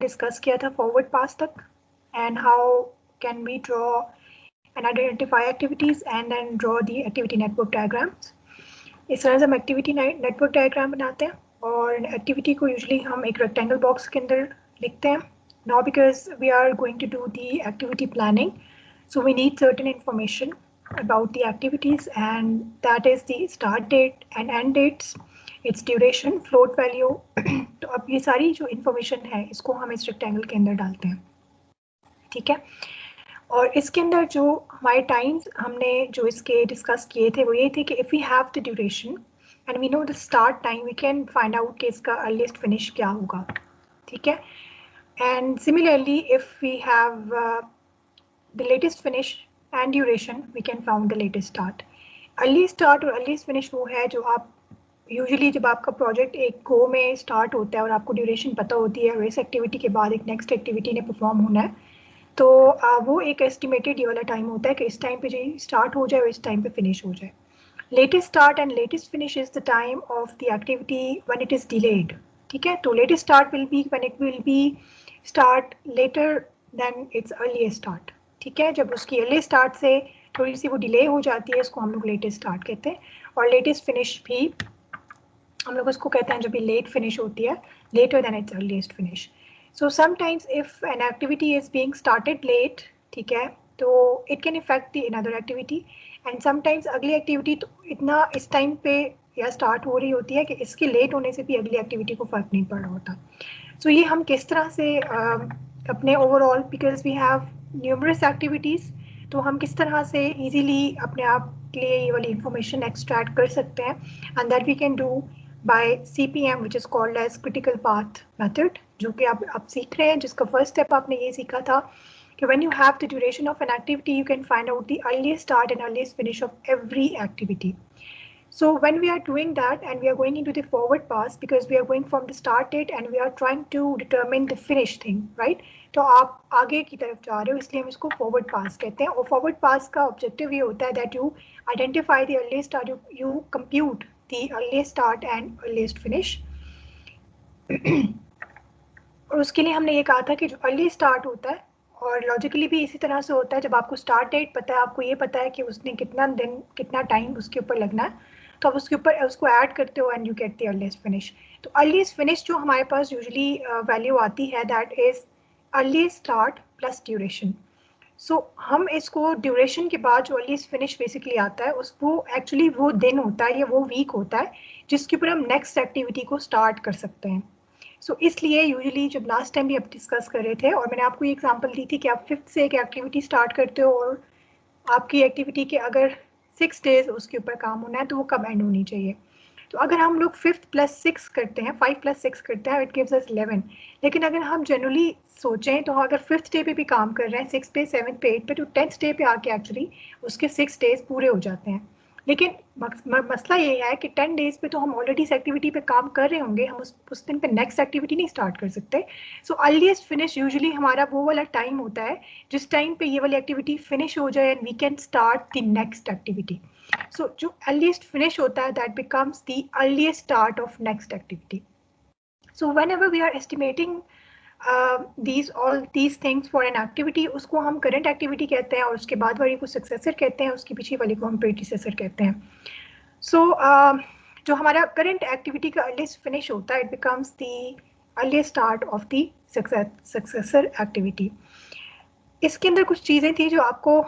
Discuss किया था forward pass तक, and how can we draw and identify activities and then draw the activity network diagrams. इस तरह से हम एक्टिविटी नेटवर्क डायग्राम बनाते हैं, और एक्टिविटी को यूजुअली हम एक रेक्टेंगल बॉक्स के अंदर लिखते हैं। Now because we are going to do the activity planning, so we need certain information about the activities, and that is the start date and end dates, its duration, float value। तो अब ये सारी जो information है इसको हम इस rectangle के अंदर डालते हैं, ठीक है। और इसके अंदर जो हमारे टाइम्स हमने जो इसके डिस्कस किए थे वो ये थे कि if we have the duration and we know the start time, we can find out कि इसका अर्लीस्ट फिनिश क्या होगा, ठीक है। And similarly if we have the latest finish and duration, we can found the latest start। early start और earliest finish वो है जो आप यूजुअली जब आपका प्रोजेक्ट एक गो में स्टार्ट होता है और आपको ड्यूरेशन पता होती है और इस एक्टिविटी के बाद एक नेक्स्ट एक्टिविटी ने परफॉर्म होना है, तो वो एक एस्टिमेटेड ये वाला टाइम होता है कि इस टाइम पे जो स्टार्ट हो जाए और इस टाइम पे फिनिश हो जाए। Latest start and latest finish is the time of the activity when it is delayed, ठीक है। तो latest start will be when it will be start later than its earliest start, ठीक है। जब उसकी अर्ली स्टार्ट से थोड़ी सी वो डिले हो जाती है, इसको हम लोग लेटेस्ट स्टार्ट कहते हैं। और लेटेस्ट फिनिश भी हम लोग उसको कहते हैं जब भी लेट फिनिश होती है, later than its earliest finish. So sometimes if an activity is being started late, ठीक है, तो it can effect the another activity, and sometimes अगली एक्टिविटी तो इतना इस टाइम पे या स्टार्ट हो रही होती है कि इसके लेट होने से भी अगली एक्टिविटी को फर्क नहीं पड़ रहा होता। सो ये हम किस तरह से अपने overall, because we have numerous activities, तो हम किस तरह से इजीली अपने आप के लिए ये वाली इंफॉर्मेशन एक्सट्रैक्ट कर सकते हैं, and that we can do by CPM which is called as critical path method, जो कि आप सीख रहे हैं, जिसका फर्स्ट स्टेप आपने ये सीखा था कि when you have the duration of an activity you can find out the earliest start and earliest finish off every activity. So when we are doing that and we are going into the forward pass, because we are going from the start date and we are trying to determine the finish thing, right? तो आप आगे की तरफ जा रहे हो, इसलिए हम इसको forward pass कहते हैं। और forward pass का objective ये होता है that you identify the earliest start, you compute the earliest start and earliest finish। और उसके लिए हमने ये कहा था कि जो अर्ली स्टार्ट होता है, और लॉजिकली भी इसी तरह से होता है, जब आपको स्टार्ट डेट पता है, आपको ये पता है कि उसने कितना दिन कितना टाइम उसके ऊपर लगना है, तो आप उसके ऊपर उसको ऐड करते हो and you get the earliest finish. तो अर्लीस्ट फिनिश जो हमारे पास यूजुअली वैल्यू आती है, that is earliest start plus duration. So हम इसको ड्यूरेशन के बाद जो अर्लीस्ट फिनिश बेसिकली आता है, उसको एक्चुअली वो दिन होता है या वो वीक होता है जिसके ऊपर हम नेक्स्ट एक्टिविटी को स्टार्ट कर सकते हैं। सो इसलिए यूजुअली जब लास्ट टाइम भी आप डिस्कस कर रहे थे और मैंने आपको ये एग्जांपल दी थी कि आप 5th से एक एक्टिविटी स्टार्ट करते हो और आपकी एक्टिविटी के अगर 6 डेज उसके ऊपर काम होना है तो वो कब एंड होनी चाहिए। तो अगर हम लोग 5th + 6 करते हैं, 5 + 6 करते हैं, इट गिव्स अस 11। लेकिन अगर हम जनरली सोचें तो अगर 5th डे पे भी काम कर रहे हैं, 6 पे, 7 पे, 8 पे, तो 10th डे पे आके एक्चुअली उसके 6 डेज पूरे हो जाते हैं। लेकिन मसला ये है कि 10 डेज पे तो हम ऑलरेडी इस एक्टिविटी पे काम कर रहे होंगे, हम उस दिन पे नेक्स्ट एक्टिविटी नहीं स्टार्ट कर सकते। सो अर्लीस्ट फिनिश यूजुअली हमारा वो वाला टाइम होता है जिस टाइम पे ये वाली एक्टिविटी फिनिश हो जाए and we can start the next activity. So जो अर्लीस्ट फिनिश होता है, that becomes the earliest start of next activity. So whenever we are estimating all these things for an activity, उसको हम current activity कहते हैं, और उसके बाद वाली को सक्सेसर कहते हैं, उसकी पीछे वाली को हम प्रीडिसेसर कहते हैं। सो जो हमारा करंट एक्टिविटी का अर्लीस्ट फिनिश होता है, it becomes the earliest start of the successor activity. इसके अंदर कुछ चीज़ें थी जो आपको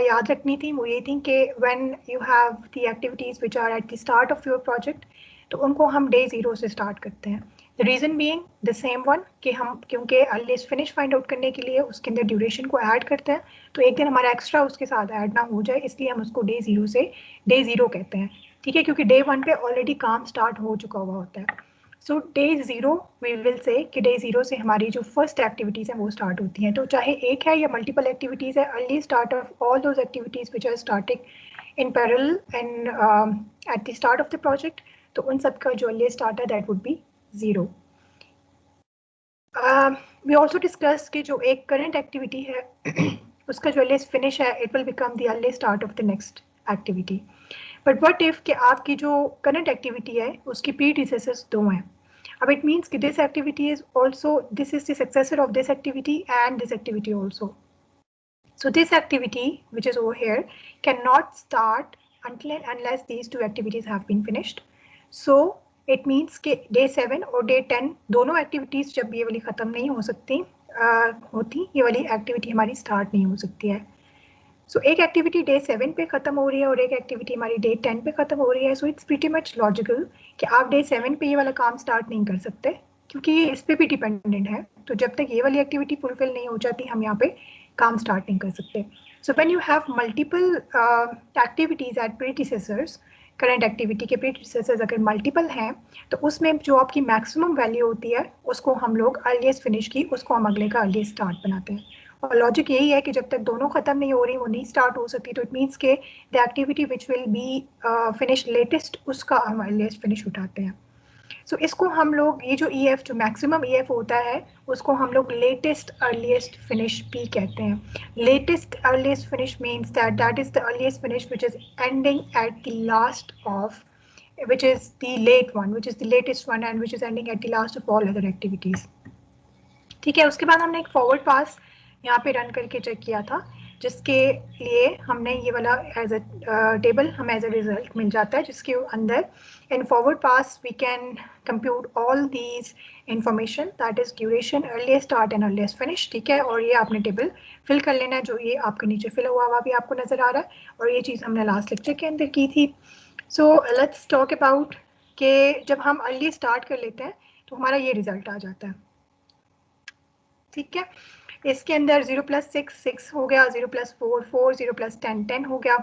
याद रखनी थी, वो ये थी कि when you have the activities which are at the start of your project, तो उनको हम डे 0 से स्टार्ट करते हैं। The reason being the same one कि हम क्योंकि अर्लीस्ट फिनिश फाइंड आउट करने के लिए उसके अंदर ड्यूरेशन को ऐड करते हैं, तो एक दिन हमारा एक्स्ट्रा उसके साथ ऐड ना हो जाए, इसलिए हम उसको डे 0 से डे 0 कहते हैं, ठीक है, क्योंकि डे 1 पे ऑलरेडी काम स्टार्ट हो चुका हुआ होता है। सो डे 0 वी विल से कि डे 0 से हमारी जो फर्स्ट एक्टिविटीज़ हैं वो स्टार्ट होती हैं, तो चाहे एक है या मल्टीपल एक्टिविटीज़ है, early start of all those activities which are starting in parallel and at the start of the project, तो उन सब का जो अर्ली स्टार्ट है that would be 0। We also discuss कि जो एक करंट एक्टिविटी है उसका जो अर्लीस्ट फिनिश है, it will become the earliest start of the next activity. But what if कि आपकी जो करंट एक्टिविटी है उसकी प्रीडिसेसर्स 2 हैं, अब इट मीन्स कि this activity is also, this is the successor of this activity and this activity also. So this activity, which is over here, cannot start until and unless these two activities have been finished. So it means कि day 7 और day 10 दोनों activities जब ये वाली ख़त्म नहीं हो सकती होती, ये वाली activity हमारी start नहीं हो सकती है. So एक activity day 7 पे ख़त्म हो रही है और एक activity हमारी day 10 पे ख़त्म हो रही है. So it's pretty much logical कि आप day 7 पे ये वाला काम start नहीं कर सकते क्योंकि ये इस पे भी dependent है. तो जब तक ये वाली activity fulfill नहीं हो जाती हम यहाँ पे काम start नहीं कर सकते. So when you have multiple activities at predecessors, current activity के predecessors अगर मल्टीपल हैं तो उसमें जो आपकी मैक्सिमम वैल्यू होती है उसको हम लोग अर्लीस्ट फिनिश की, उसको हम अगले का अर्लीस्ट स्टार्ट बनाते हैं. और लॉजिक यही है कि जब तक दोनों खत्म नहीं हो रही, वो नहीं स्टार्ट हो सकती, तो इट मीन्स के the activity which will be finish latest उसका हम अर्लीस्ट फिनिश उठाते हैं. सो इसको हम लोग, ये जो EF जो मैक्सिमम EF होता है उसको हम लोग लेटेस्ट अर्लीस्ट फिनिश भी कहते हैं. Latest earliest finish means that is the earliest finish which is ending at the last of, which is the late one, which is the latest one and which is ending at the last of all other activities. ठीक है. उसके बाद हमने एक forward पास यहाँ पे run करके check किया था जिसके लिए हमने ये वाला एज अ टेबल हमें एज अ रिजल्ट मिल जाता है जिसके अंदर in forward pass we can compute all these information, that is duration, earliest start and earliest finish. ठीक है. और ये आपने टेबल फिल कर लेना है जो ये आपके नीचे फिल हुआ हुआ भी आपको नजर आ रहा है और ये चीज़ हमने लास्ट लेक्चर के अंदर की थी. सो लेट्स टॉक अबाउट कि जब हम अर्ली स्टार्ट कर लेते हैं तो हमारा ये रिजल्ट आ जाता है. ठीक है. इसके अंदर 0 + 6 6 हो गया, 0 + 4 4, 0 + 10 10 हो गया.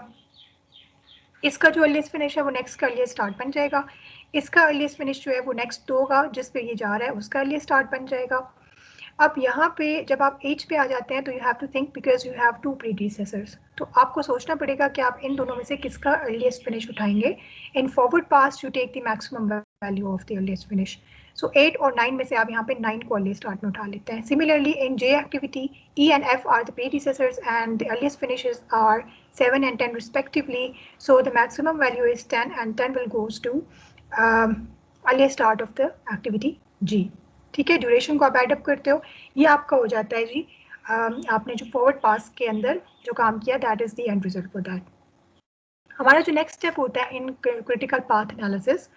इसका जो अर्लीस्ट फिनिश है वो नेक्स्ट का अर्लीस्ट स्टार्ट बन जाएगा. इसका अर्लीस्ट फिनिश जो है वो नेक्स्ट होगा जिस पे ये जा रहा है उसका अर्लीस्ट स्टार्ट बन जाएगा. अब यहाँ पे जब आप एज पे आ जाते हैं तो you have to think because you have two predecessors, तो आपको सोचना पड़ेगा कि आप इन दोनों में से किसका अर्लीस्ट फिनिश उठाएंगे. In forward pass you take the maximum value of the earliest finish. So 8 और 9 में से आप यहाँ पे 9 को अर्लीस्ट स्टार्ट में उठा लेते हैं. Similarly in J activity E and F are the predecessors and the earliest finishes are 7 and 10 respectively. So the maximum value is 10 and 10 will goes to earliest start of the activity G. ठीक है. Duration को आप add up करते हो, ये आपका हो जाता है जी. आपने जो फॉरवर्ड पास के अंदर जो काम किया that is the end result for that. हमारा जो नेक्स्ट स्टेप होता है in critical path analysis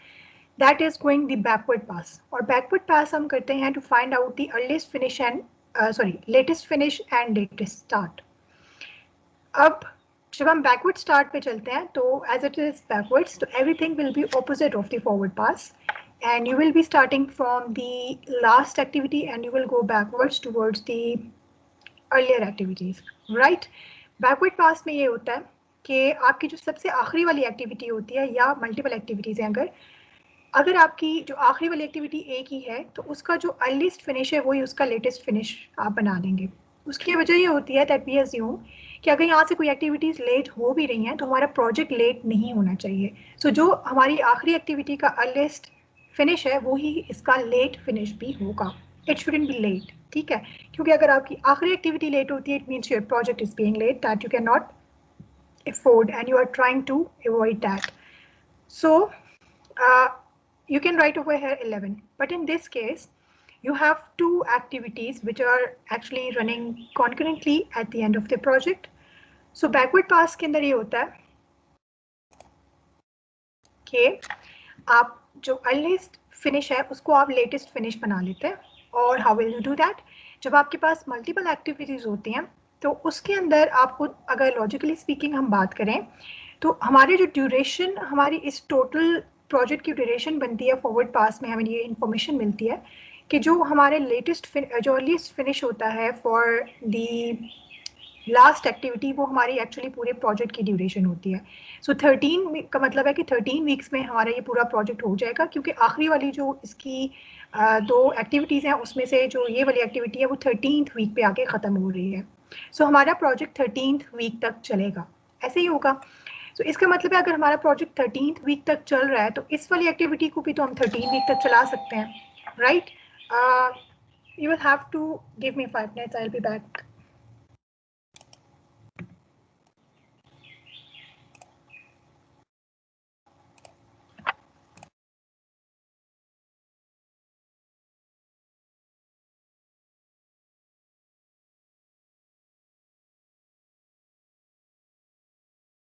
that is going the backward pass. और बैकवर्ड पास हम करते हैं to find out the earliest finish and latest finish and latest start. अब जब हम बैकवर्ड स्टार्ट पे चलते हैं तो एज इट इज बैकवर्ड्स तो everything will be opposite of the forward pass and you will be starting from the last activity and you will go backwards towards the earlier activities, right? Backward pass में ये होता है कि आपकी जो सबसे आखिरी वाली एक्टिविटी होती है या मल्टीपल एक्टिविटीज़ हैं, अगर आपकी जो आखिरी वाली एक्टिविटी एक ही है तो उसका जो अर्लीस्ट फिनिश है वही उसका लेटेस्ट फिनिश आप बना देंगे. उसकी वजह ये होती है दैट वी अज्यूम कि अगर यहाँ से कोई एक्टिविटीज़ लेट हो भी रही हैं तो हमारा प्रोजेक्ट लेट नहीं होना चाहिए. सो जो हमारी आखिरी एक्टिविटी का अर्लीस्ट फिनिश है वो ही इसका लेट फिनिश भी होगा. It shouldn't be late. ठीक है. क्योंकि अगर आपकी आखिरी एक्टिविटी लेट होती है it means your project is being late that you can not afford and you are trying to avoid that. So you can write over here 11, but in this case you have two activities which are actually running concurrently at the end of the project. So backward pass के अंदर ये होता है कि आप जो earliest finish है उसको आप लेटेस्ट फिनिश बना लेते हैं. और how will you do that? जब आपके पास मल्टीपल एक्टिविटीज़ होती हैं तो उसके अंदर आपको, अगर लॉजिकली स्पीकिंग हम बात करें तो हमारे जो ड्यूरेशन, हमारी इस टोटल प्रोजेक्ट की ड्यूरेशन बनती है फॉरवर्ड पास में, हमें ये इन्फॉर्मेशन मिलती है कि जो हमारे लेटेस्ट जो अर्लीस्ट फिनिश होता है फॉर दी लास्ट एक्टिविटी वो हमारी एक्चुअली पूरे प्रोजेक्ट की ड्यूरेशन होती है. सो 13 का मतलब है कि 13 वीक्स में हमारा ये पूरा प्रोजेक्ट हो जाएगा क्योंकि आखिरी वाली जो इसकी दो एक्टिविटीज़ हैं उसमें से जो ये वाली एक्टिविटी है वो 13th वीक पे आके ख़त्म हो रही है. सो हमारा प्रोजेक्ट 13th वीक तक चलेगा. ऐसे ही होगा. सो इसका मतलब है अगर हमारा प्रोजेक्ट 13th वीक तक चल रहा है तो इस वाली एक्टिविटी को भी तो हम 13 वीक तक चला सकते हैं, right? You will have to give me 5 minutes. I'll be back.